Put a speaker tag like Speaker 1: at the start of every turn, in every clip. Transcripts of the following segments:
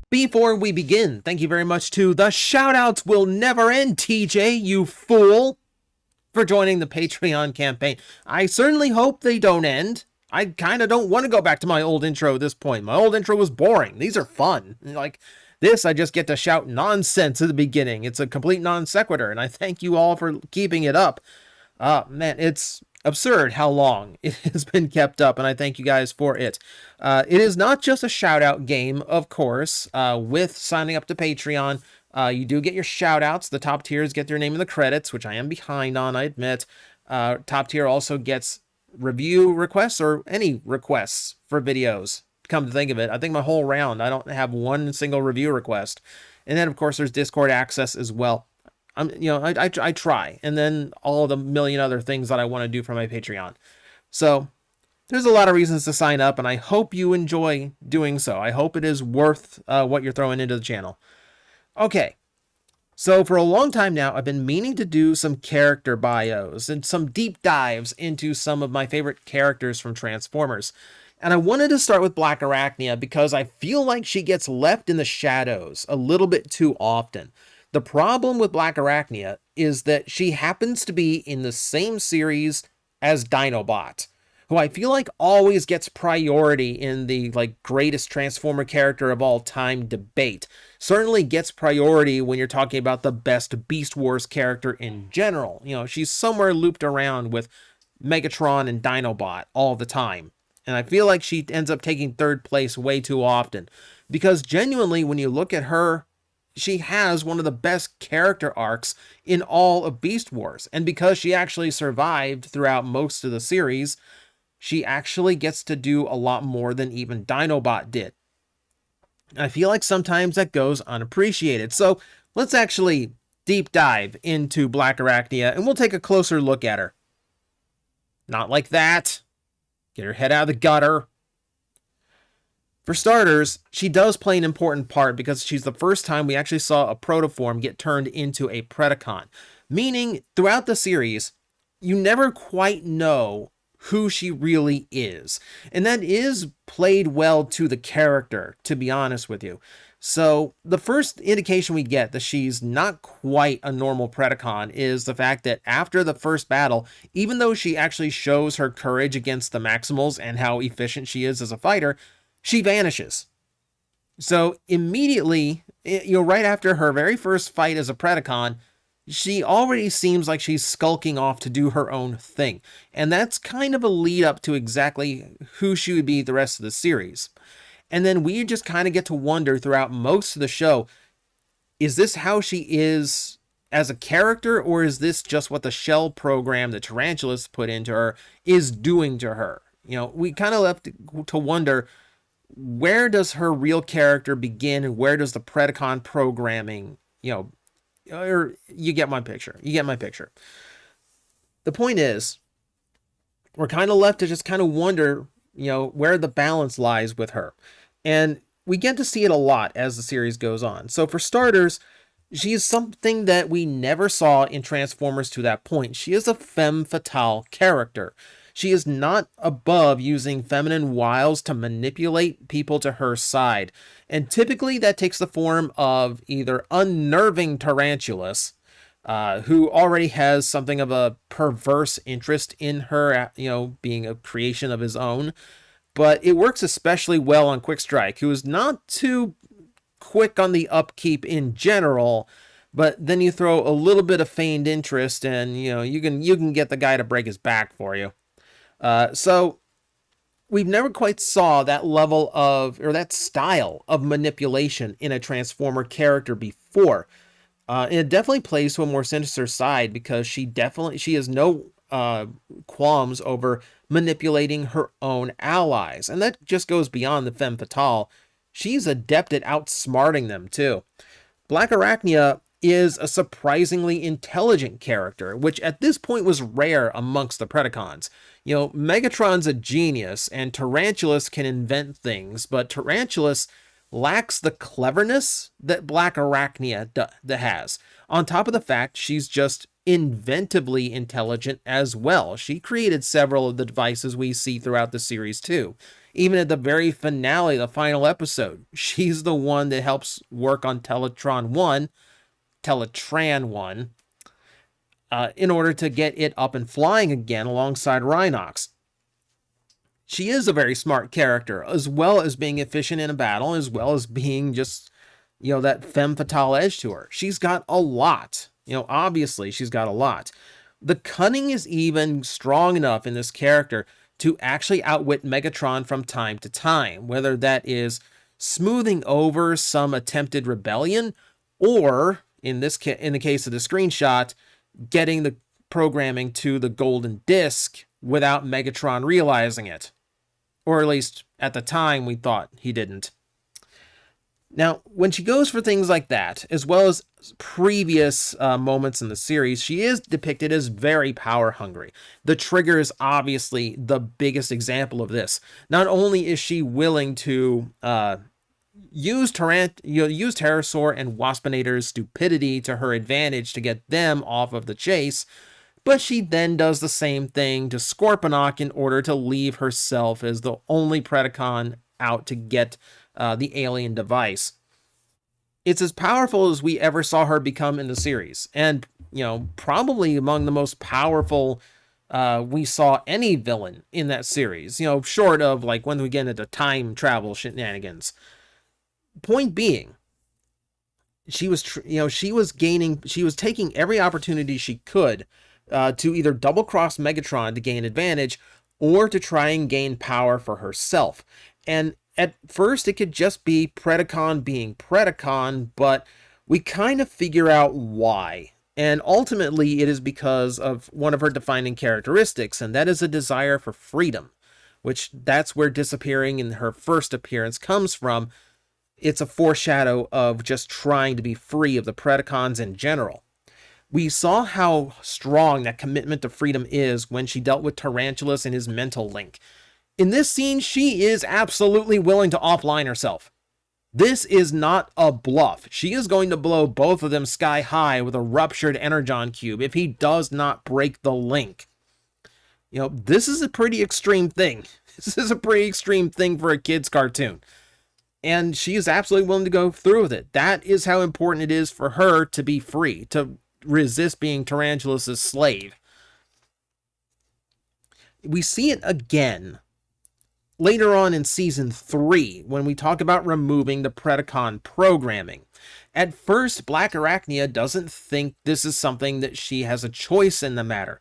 Speaker 1: Before we begin, thank you very much to the shoutouts will never end, TJ, you fool, for joining the Patreon campaign. I certainly hope they don't end. I kind of don't want to go back to my old intro at this point. My old intro was boring. These are fun. Like this, I just get to shout nonsense at the beginning. It's a complete non sequitur, and I thank you all for keeping it up. Man, it's absurd how long it has been kept up, and I thank you guys for it. It is not just a shout out game, of course. With signing up to Patreon, you do get your shout outs. The top tiers get their name in the credits, which I am behind on, I admit. Top tier also gets review requests or any requests for videos. Come to think of it, I think my whole round, I don't have one single review request. And then, of course, there's Discord access as well. I try, and then all the million other things that I want to do for my Patreon. So there's a lot of reasons to sign up, and I hope you enjoy doing so. I hope it is worth what you're throwing into the channel. Okay, so for a long time now, I've been meaning to do some character bios and some deep dives into some of my favorite characters from Transformers. And I wanted to start with BlackArachnia because I feel like she gets left in the shadows a little bit too often. The problem with BlackArachnia is that she happens to be in the same series as Dinobot, who I feel like always gets priority in the greatest Transformer character of all time debate. Certainly gets priority when you're talking about the best Beast Wars character in general. You know, she's somewhere looped around with Megatron and Dinobot all the time. And I feel like she ends up taking third place way too often. Because genuinely, when you look at her, she has one of the best character arcs in all of Beast Wars. And because she actually survived throughout most of the series, she actually gets to do a lot more than even Dinobot did. I feel like sometimes that goes unappreciated. So let's actually deep dive into BlackArachnia, and we'll take a closer look at her. Not like that. Get her head out of the gutter. For starters, she does play an important part because she's the first time we actually saw a protoform get turned into a Predacon. Meaning, throughout the series, you never quite know who she really is. And that is played well to the character, to be honest with you. So the first indication we get that she's not quite a normal Predacon is the fact that after the first battle, even though she actually shows her courage against the Maximals and how efficient she is as a fighter, she vanishes. So immediately, right after her very first fight as a Predacon, she already seems like she's skulking off to do her own thing. And that's kind of a lead up to exactly who she would be the rest of the series. And then we just kind of get to wonder throughout most of the show, is this how she is as a character, or is this just what the shell program that Tarantulas put into her is doing to her? We kind of left to wonder, where does her real character begin and where does the Predacon programming, or you get my picture. The point is, we're kind of left to just kind of wonder, where the balance lies with her. And we get to see it a lot as the series goes on. So for starters, she is something that we never saw in Transformers to that point. She is a femme fatale character. She is not above using feminine wiles to manipulate people to her side. And typically that takes the form of either unnerving Tarantulas, who already has something of a perverse interest in her, being a creation of his own. But it works especially well on Quick Strike, who is not too quick on the upkeep in general. But then you throw a little bit of feigned interest and, you can get the guy to break his back for you. So we've never quite saw that level of, or that style of manipulation in a Transformer character before. And it definitely plays to a more sinister side because she has no qualms over manipulating her own allies. And that just goes beyond the femme fatale. She's adept at outsmarting them too. BlackArachnia is a surprisingly intelligent character, which at this point was rare amongst the Predacons. Megatron's a genius, and Tarantulas can invent things, but Tarantulas lacks the cleverness that BlackArachnia has, on top of the fact she's just inventively intelligent as well. She created several of the devices we see throughout the series too. Even at the very finale, the final episode, she's the one that helps work on Teletran 1, in order to get it up and flying again alongside Rhinox. She is a very smart character, as well as being efficient in a battle, as well as being just, that femme fatale edge to her. She's got a lot. Obviously, she's got a lot. The cunning is even strong enough in this character to actually outwit Megatron from time to time, whether that is smoothing over some attempted rebellion, or, in the case of the screenshot, getting the programming to the golden disc without Megatron realizing it. Or at least at the time we thought he didn't. Now, when she goes for things like that, as well as previous moments in the series, she is depicted as very power hungry. The Trigger is obviously the biggest example of this. Not only is she willing to use Pterosaur and Waspinator's stupidity to her advantage to get them off of the chase, but she then does the same thing to Scorponok in order to leave herself as the only Predacon out to get the alien device. It's as powerful as we ever saw her become in the series, and probably among the most powerful we saw any villain in that series, short of like when we get into time travel shenanigans. Point being, she was taking every opportunity she could to either double cross Megatron to gain advantage, or to try and gain power for herself. And at first it could just be Predacon being Predacon, but we kind of figure out why. And ultimately it is because of one of her defining characteristics, and that is a desire for freedom, which that's where disappearing in her first appearance comes from. It's a foreshadow of just trying to be free of the Predacons in general. We saw how strong that commitment to freedom is when she dealt with Tarantulas and his mental link. In this scene, she is absolutely willing to offline herself. This is not a bluff. She is going to blow both of them sky high with a ruptured Energon cube if he does not break the link. This is a pretty extreme thing. This is a pretty extreme thing for a kid's cartoon. And she is absolutely willing to go through with it. That is how important it is for her to be free, to resist being Tarantulas' slave. We see it again later on in Season 3, when we talk about removing the Predacon programming. At first, BlackArachnia doesn't think this is something that she has a choice in the matter.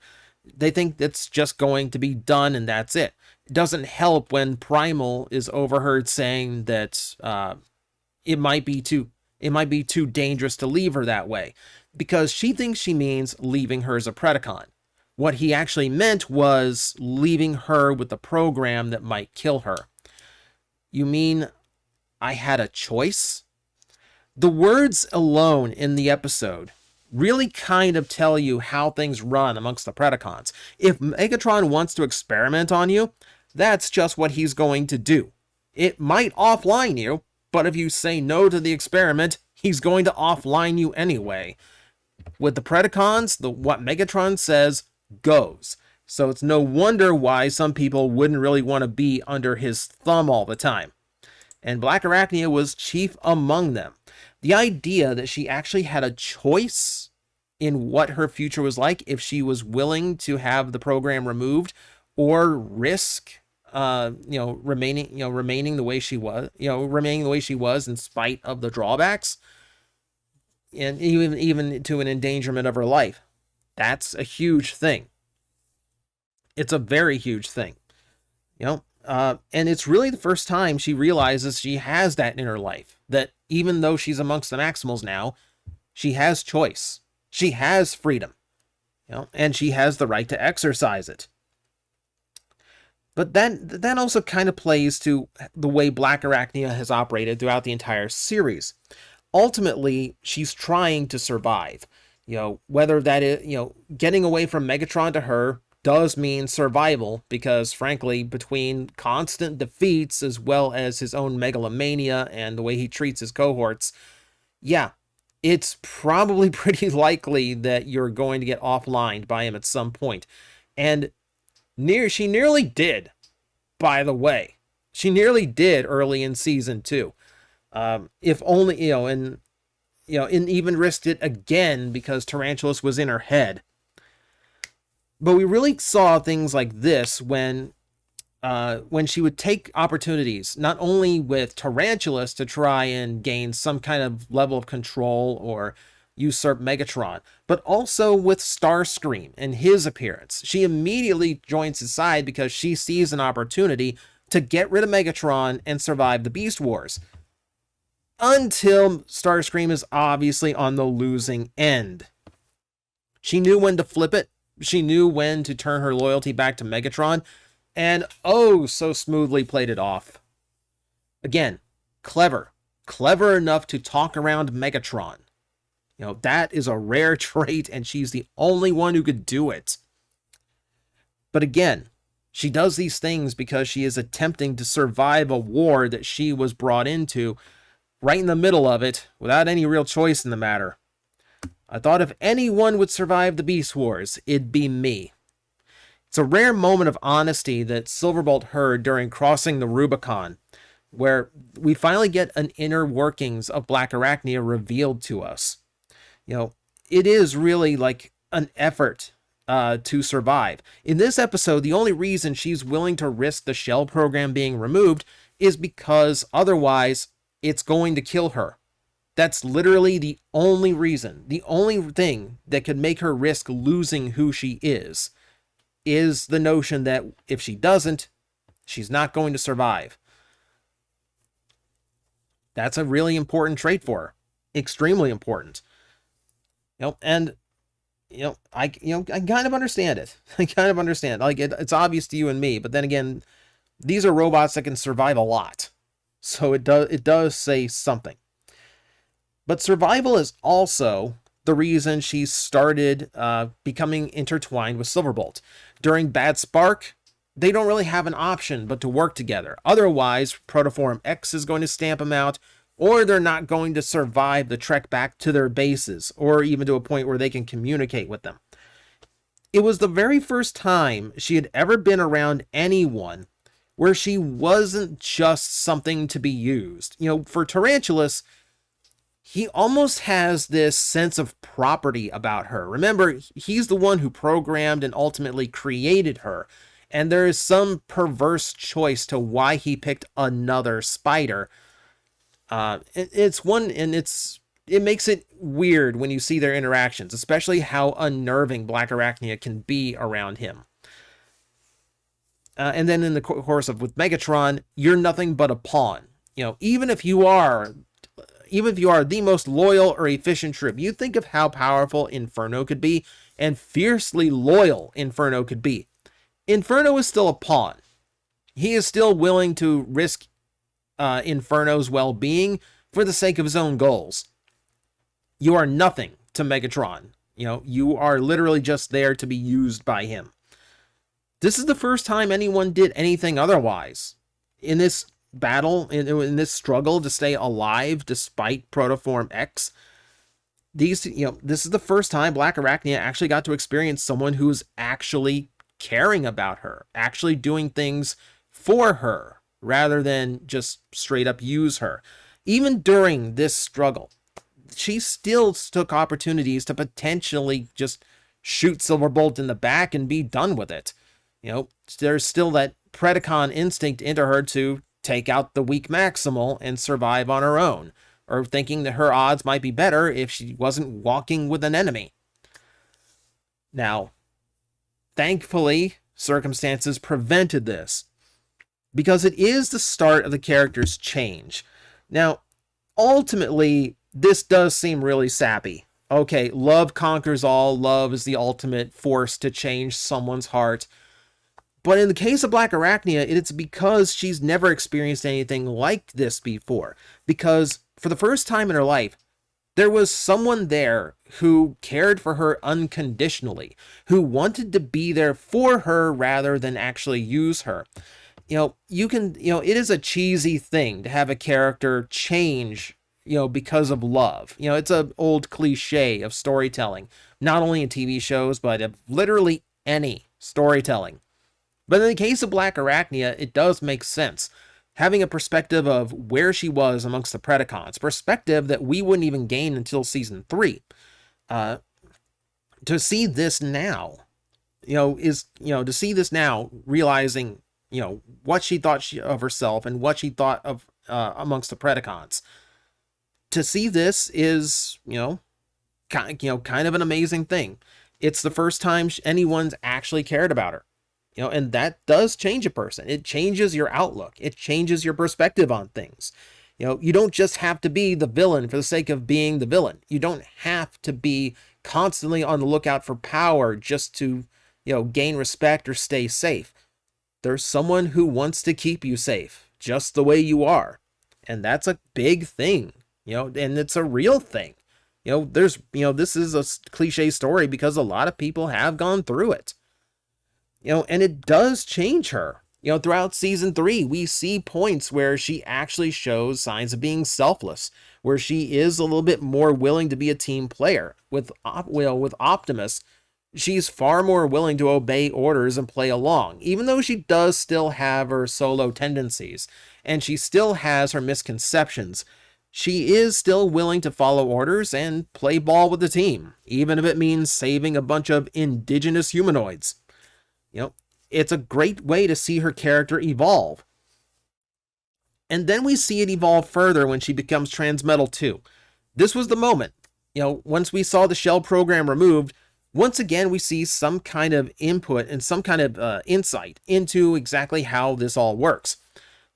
Speaker 1: They think that's just going to be done and that's it. It doesn't help when Primal is overheard saying that it might be too dangerous to leave her that way, because she thinks she means leaving her as a Predacon. What he actually meant was leaving her with the program that might kill her. You mean I had a choice? The words alone in the episode really kind of tell you how things run amongst the Predacons. If Megatron wants to experiment on you, that's just what he's going to do. It might offline you, but if you say no to the experiment, he's going to offline you anyway. With the Predacons, what Megatron says goes. So it's no wonder why some people wouldn't really want to be under his thumb all the time. And BlackArachnia was chief among them. The idea that she actually had a choice in what her future was like if she was willing to have the program removed or risk remaining the way she was in spite of the drawbacks, and even to an endangerment of her life. That's a huge thing. It's a very huge thing. And it's really the first time she realizes she has that in her life, that even though she's amongst the Maximals now, she has choice. She has freedom, and she has the right to exercise it. But that also kind of plays to the way BlackArachnia has operated throughout the entire series. Ultimately, she's trying to survive. Whether that is, getting away from Megatron to her does mean survival, because frankly, between constant defeats as well as his own megalomania and the way he treats his cohorts, yeah, it's probably pretty likely that you're going to get offlined by him at some point. And she nearly did, by the way. She nearly did early in season 2. If only, and even risked it again because Tarantulas was in her head. But we really saw things like this when she would take opportunities, not only with Tarantulas to try and gain some kind of level of control or usurp Megatron, but also with Starscream and his appearance. She immediately joins his side because she sees an opportunity to get rid of Megatron and survive the Beast Wars. Until Starscream is obviously on the losing end. She knew when to flip it. She knew when to turn her loyalty back to Megatron, and oh, so smoothly played it off. Again, clever enough to talk around Megatron. That is a rare trait, and she's the only one who could do it. But again, she does these things because she is attempting to survive a war that she was brought into right in the middle of it without any real choice in the matter. I thought if anyone would survive the Beast Wars, it'd be me. It's a rare moment of honesty that Silverbolt heard during crossing the Rubicon, where we finally get an inner workings of BlackArachnia revealed to us. It is really like an effort to survive. In this episode, the only reason she's willing to risk the shell program being removed is because otherwise it's going to kill her. That's literally the only reason, the only thing that could make her risk losing who she is the notion that if she doesn't, she's not going to survive. That's a really important trait for her. Extremely important. And I kind of understand it. I kind of understand. Like it's obvious to you and me, but then again, these are robots that can survive a lot. So it does say something. But survival is also the reason she started becoming intertwined with Silverbolt. During Bad Spark, they don't really have an option but to work together. Otherwise, Protoform X is going to stamp them out, or they're not going to survive the trek back to their bases, or even to a point where they can communicate with them. It was the very first time she had ever been around anyone where she wasn't just something to be used. For Tarantulas, he almost has this sense of property about her. Remember, he's the one who programmed and ultimately created her. And there is some perverse choice to why he picked another spider. It makes it weird when you see their interactions, especially how unnerving BlackArachnia can be around him. And then in the course of with Megatron, you're nothing but a pawn. Even if you are the most loyal or efficient troop, you think of how powerful Inferno could be and fiercely loyal Inferno could be. Inferno is still a pawn. He is still willing to risk Inferno's well-being for the sake of his own goals. You are nothing to Megatron. You are literally just there to be used by him. This is the first time anyone did anything otherwise. In this battle, in this struggle to stay alive despite Protoform X, this is the first time BlackArachnia actually got to experience someone who's actually caring about her, actually doing things for her, rather than just straight up use her. Even during this struggle, she still took opportunities to potentially just shoot Silverbolt in the back and be done with it. There's still that Predacon instinct into her to take out the weak Maximal and survive on her own, or thinking that her odds might be better if she wasn't walking with an enemy. Now, thankfully, circumstances prevented this, because it is the start of the character's change. Now, ultimately, this does seem really sappy. Okay, love conquers all. Love is the ultimate force to change someone's heart. But in the case of BlackArachnia, it's because she's never experienced anything like this before. Because for the first time in her life, there was someone there who cared for her unconditionally, who wanted to be there for her rather than actually use her. It is a cheesy thing to have a character change, because of love. It's an old cliche of storytelling, not only in TV shows, but of literally any storytelling. But in the case of BlackArachnia, it does make sense. Having a perspective of where she was amongst the Predacons, perspective that we wouldn't even gain until season 3. To see this now, to see this now, realizing, what she thought of herself and what she thought of amongst the Predacons. To see this is, kind of an amazing thing. It's the first time anyone's actually cared about her. And that does change a person. It changes your outlook. It changes your perspective on things. You don't just have to be the villain for the sake of being the villain. You don't have to be constantly on the lookout for power just to, gain respect or stay safe. There's someone who wants to keep you safe just the way you are. And that's a big thing, and it's a real thing. This is a cliche story because a lot of people have gone through it. And it does change her. Throughout season 3, we see points where she actually shows signs of being selfless, where she is a little bit more willing to be a team player. With Optimus, she's far more willing to obey orders and play along, even though she does still have her solo tendencies, and she still has her misconceptions. She is still willing to follow orders and play ball with the team, even if it means saving a bunch of indigenous humanoids. It's a great way to see her character evolve. And then we see it evolve further when she becomes Transmetal 2. This was the moment. Once we saw the shell program removed, once again we see some kind of input and some kind of insight into exactly how this all works.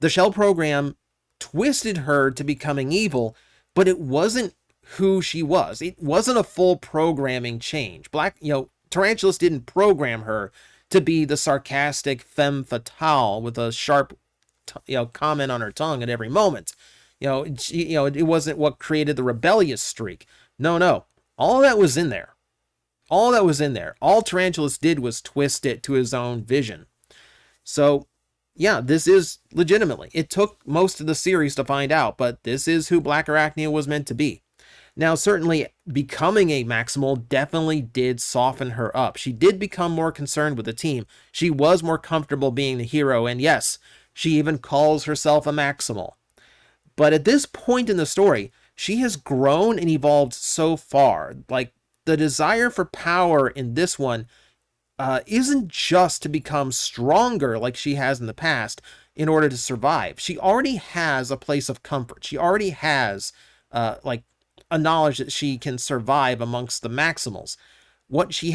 Speaker 1: The shell program twisted her to becoming evil, but it wasn't who she was. It wasn't a full programming change. Tarantulas didn't program her to be the sarcastic femme fatale with a sharp, comment on her tongue at every moment. It wasn't what created the rebellious streak. No. All that was in there. All Tarantulas did was twist it to his own vision. So, yeah, this is legitimately. It took most of the series to find out, but this is who BlackArachnia was meant to be. Now, certainly, becoming a Maximal definitely did soften her up. She did become more concerned with the team. She was more comfortable being the hero, and yes, she even calls herself a Maximal. But at this point in the story, she has grown and evolved so far. Like, the desire for power in this one isn't just to become stronger like she has in the past in order to survive. She already has a place of comfort. She already has, a knowledge that she can survive amongst the Maximals. What she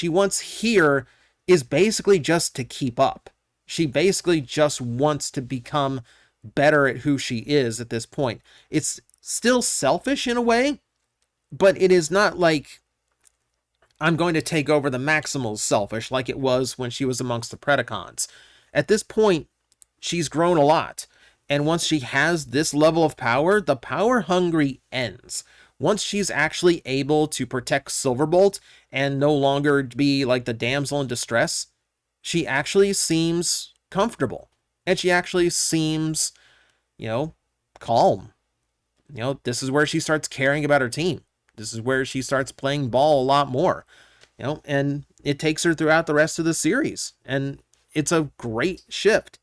Speaker 1: wants here is basically just to keep up. She basically just wants to become better at who she is at this point. It's still selfish in a way, but it is not like I'm going to take over the Maximals selfish like it was when she was amongst the Predacons. At this point, she's grown a lot. And once she has this level of power, the power hungry ends. Once she's actually able to protect Silverbolt and no longer be like the damsel in distress, she actually seems comfortable. And she actually seems, calm. This is where she starts caring about her team. This is where she starts playing ball a lot more. And it takes her throughout the rest of the series. And it's a great shift.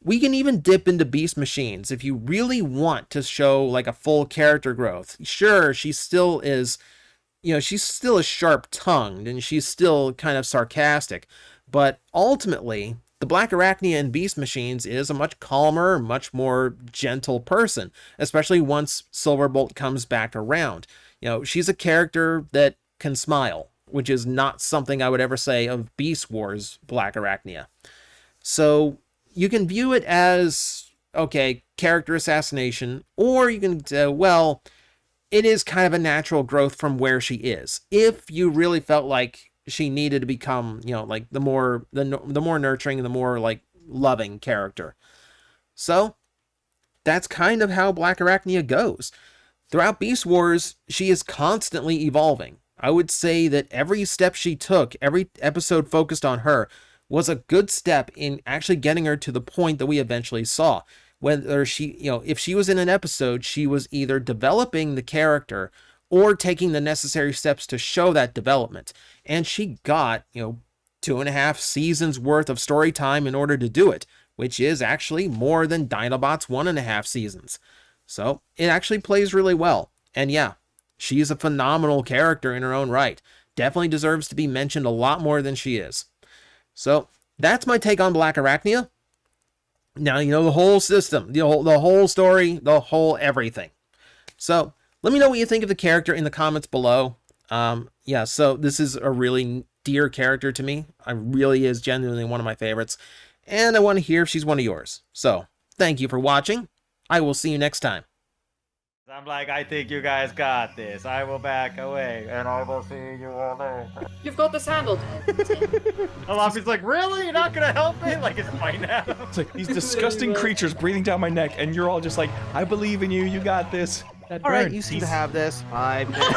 Speaker 1: We can even dip into Beast Machines if you really want to show like a full character growth. Sure, she still is, she's still sharp-tongued and she's still kind of sarcastic. But ultimately, the BlackArachnia in Beast Machines is a much calmer, much more gentle person, especially once Silverbolt comes back around. She's a character that can smile, which is not something I would ever say of Beast Wars BlackArachnia. So you can view it as, okay, character assassination, or you can say, well, it is kind of a natural growth from where she is. If you really felt like she needed to become, like the more nurturing and the more like loving character. So that's kind of how BlackArachnia goes. Throughout Beast Wars, she is constantly evolving. I would say that every step she took, every episode focused on her, was a good step in actually getting her to the point that we eventually saw. whether she, you know, if she was in an episode, she was either developing the character or taking the necessary steps to show that development. And she got, you know, 2.5 seasons worth of story time in order to do it, which is actually more than Dinobot's 1.5 seasons. So it actually plays really well. And yeah, she's a phenomenal character in her own right. Definitely deserves to be mentioned a lot more than she is. So that's my take on BlackArachnia. Now you know the whole system, the whole story, the whole everything. So let me know what you think of the character in the comments below. Yeah, so this is a really dear character to me. I really is genuinely one of my favorites. And I want to hear if she's one of yours. So thank you for watching. I will see you next time.
Speaker 2: I'm like, I think you guys got this. I will back away, and I will see you all later.
Speaker 3: You've got this handled.
Speaker 2: Alafi's like, really? You're not gonna help me? Like, it's fine now.
Speaker 4: It's like these disgusting creatures breathing down my neck, and you're all just like, I believe in you. You got this.
Speaker 1: All right, you seem to have this. 5 minutes.